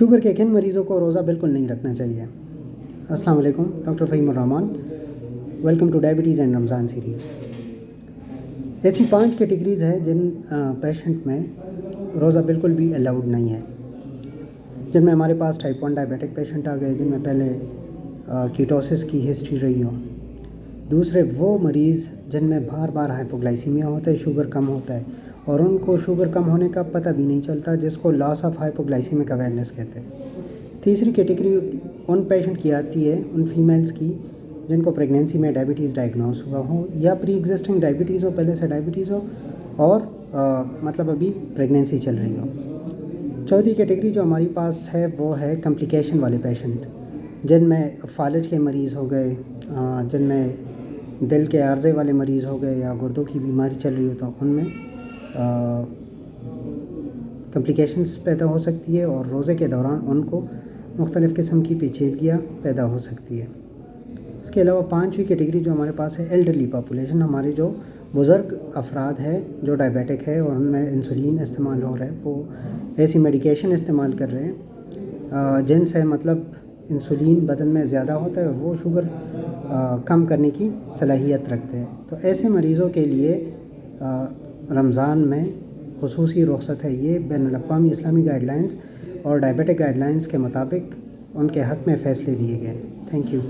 Sugar کے کن مریضوں کو روزہ بالکل نہیں رکھنا چاہیے؟ السلام علیکم، doctor Fahim ur-Rahman, welcome to diabetes and Ramzan series. ایسی 5 کیٹیگریز ہیں جن پیشنٹ میں روزہ بالکل بھی الاؤڈ نہیں ہے، جن میں ہمارے پاس ٹائپ 1 ڈائبیٹک پیشنٹ آ گئے جن میں پہلے کیٹوسس کی ہسٹری رہی ہو۔ دوسرے وہ مریض جن میں بار بار ہائپوگلائسیمیا ہوتا ہے، شوگر کم ہوتا ہے اور ان کو شوگر کم ہونے کا پتہ بھی نہیں چلتا، جس کو لاس آف ہائپوگلائسیمک اویئرنیس کہتے ہیں۔ تیسری کیٹیگری ان پیشنٹ کی آتی ہے، ان فیمیلز کی جن کو پریگنینسی میں ڈائبٹیز ڈائگنوز ہوا ہو یا پری ایگزسٹنگ ڈائبٹیز ہو، پہلے سے ڈائبٹیز ہو اور مطلب ابھی پریگنینسی چل رہی ہو۔ چوتھی کیٹیگری جو ہماری پاس ہے وہ ہے کمپلیکیشن والے پیشنٹ، جن میں فالج کے مریض ہو گئے، جن میں دل کے عارضے والے مریض ہو گئے یا گردوں کی بیماری چل رہی ہو، تو ان میں کمپلیکیشنز پیدا ہو سکتی ہے اور روزے کے دوران ان کو مختلف قسم کی پیچیدگیاں پیدا ہو سکتی ہے۔ اس کے علاوہ 5ویں کیٹیگری جو ہمارے پاس ہے ایلڈرلی پاپولیشن، ہمارے جو بزرگ افراد ہیں جو ڈائبیٹک ہے اور ان میں انسولین استعمال ہو رہا ہے، وہ ایسی میڈیکیشن استعمال کر رہے ہیں جن سے مطلب انسولین بدن میں زیادہ ہوتا ہے اور وہ شوگر کم کرنے کی صلاحیت رکھتے ہیں۔ تو ایسے مریضوں کے لیے رمضان میں خصوصی رخصت ہے، یہ بین الاقوامی اسلامی گائیڈ لائنز اور ڈائبیٹک گائیڈ لائنز کے مطابق ان کے حق میں فیصلے دیے گئے ہیں۔ Thank you.